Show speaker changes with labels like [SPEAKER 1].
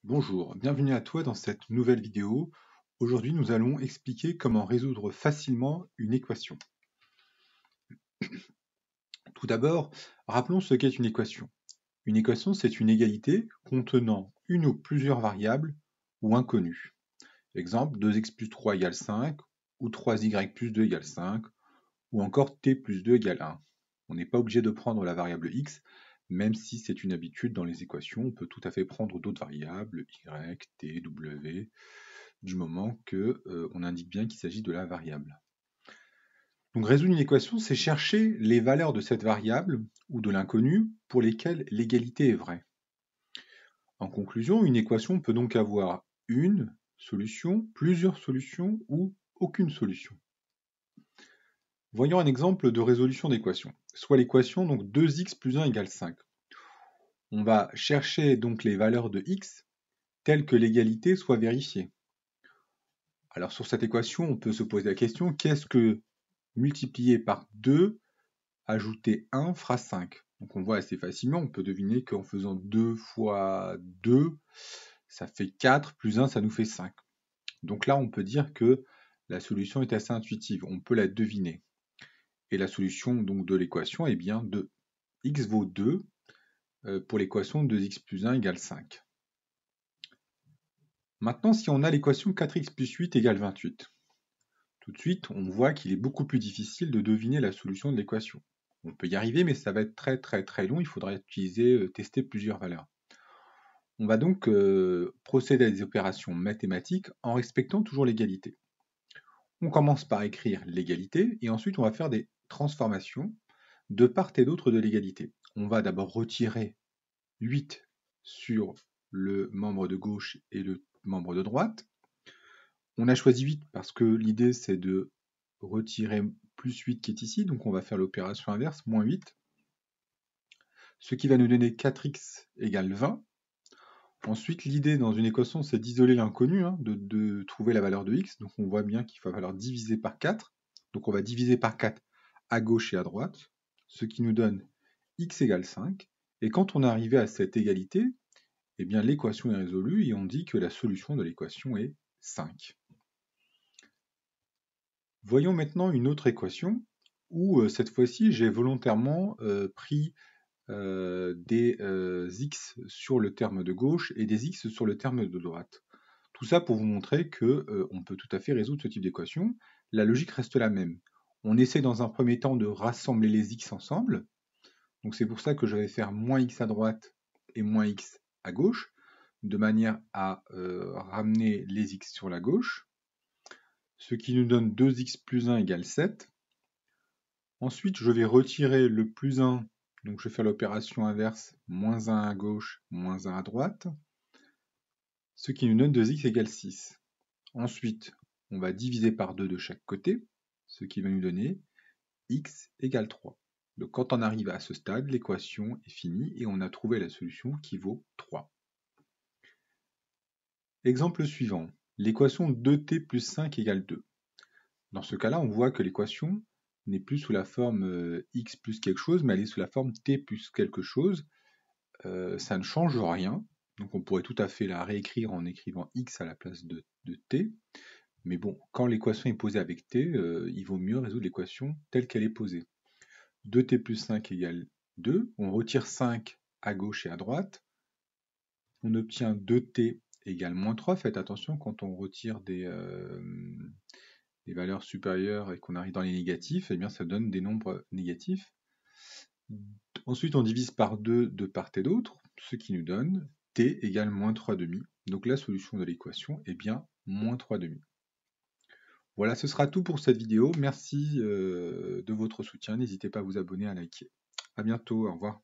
[SPEAKER 1] Bonjour, bienvenue à toi dans cette nouvelle vidéo. Aujourd'hui, nous allons expliquer comment résoudre facilement une équation. Tout d'abord, rappelons ce qu'est une équation. Une équation, c'est une égalité contenant une ou plusieurs variables ou inconnues. Exemple, 2x plus 3 égale 5, ou 3y plus 2 égale 5, ou encore t plus 2 égale 1. On n'est pas obligé de prendre la variable x, même si c'est une habitude dans les équations, on peut tout à fait prendre d'autres variables, y, t, w, du moment que on indique bien qu'il s'agit de la variable. Donc résoudre une équation, c'est chercher les valeurs de cette variable ou de l'inconnu pour lesquelles l'égalité est vraie. En conclusion, une équation peut donc avoir une solution, plusieurs solutions ou aucune solution. Voyons un exemple de résolution d'équation. Soit l'équation donc 2x plus 1 égale 5. On va chercher donc les valeurs de x telles que l'égalité soit vérifiée. Alors sur cette équation, on peut se poser la question, qu'est-ce que multiplié par 2, ajouter 1 fera 5. Donc on voit assez facilement, on peut deviner qu'en faisant 2 fois 2, ça fait 4, plus 1, ça nous fait 5. Donc là, on peut dire que la solution est assez intuitive, on peut la deviner. Et la solution donc de l'équation est bien 2. X vaut 2 pour l'équation 2x plus 1 égale 5. Maintenant, si on a l'équation 4x plus 8 égale 28, tout de suite, on voit qu'il est beaucoup plus difficile de deviner la solution de l'équation. On peut y arriver, mais ça va être très long, il faudra tester plusieurs valeurs. On va donc procéder à des opérations mathématiques en respectant toujours l'égalité. On commence par écrire l'égalité, et ensuite on va faire des transformations de part et d'autre de l'égalité. On va d'abord retirer 8 sur le membre de gauche et le membre de droite. On a choisi 8 parce que l'idée c'est de retirer plus 8 qui est ici, donc on va faire l'opération inverse, moins 8. Ce qui va nous donner 4x égale 20. Ensuite, l'idée dans une équation, c'est d'isoler l'inconnu, de trouver la valeur de x. Donc on voit bien qu'il va falloir diviser par 4. Donc on va diviser par 4 à gauche et à droite, ce qui nous donne x égale 5. Et quand on est arrivé à cette égalité, eh bien l'équation est résolue et on dit que la solution de l'équation est 5. Voyons maintenant une autre équation où cette fois-ci j'ai volontairement pris des x sur le terme de gauche et des x sur le terme de droite. Tout ça pour vous montrer que on peut tout à fait résoudre ce type d'équation. La logique reste la même. On essaie dans un premier temps de rassembler les x ensemble. Donc c'est pour ça que je vais faire moins x à droite et moins x à gauche, de manière à ramener les x sur la gauche, ce qui nous donne 2x plus 1 égale 7. Ensuite, je vais retirer le plus 1, donc je vais faire l'opération inverse, moins 1 à gauche, moins 1 à droite, ce qui nous donne 2x égale 6. Ensuite, on va diviser par 2 de chaque côté, ce qui va nous donner x égale 3. Donc quand on arrive à ce stade, l'équation est finie et on a trouvé la solution qui vaut 3. Exemple suivant, l'équation 2t plus 5 égale 2. Dans ce cas-là, on voit que l'équation n'est plus sous la forme x plus quelque chose, mais elle est sous la forme t plus quelque chose. Ça ne change rien, donc on pourrait tout à fait la réécrire en écrivant x à la place de t. Mais bon, quand l'équation est posée avec t, il vaut mieux résoudre l'équation telle qu'elle est posée. 2t plus 5 égale 2, on retire 5 à gauche et à droite, on obtient 2t égale moins 3. Faites attention quand on retire des valeurs supérieures et qu'on arrive dans les négatifs, eh bien ça donne des nombres négatifs. Ensuite, on divise par 2 de part et d'autre, ce qui nous donne t égale moins 3 demi. Donc la solution de l'équation est bien moins 3 demi. Voilà, ce sera tout pour cette vidéo. Merci de votre soutien. N'hésitez pas à vous abonner, à liker. À bientôt, au revoir.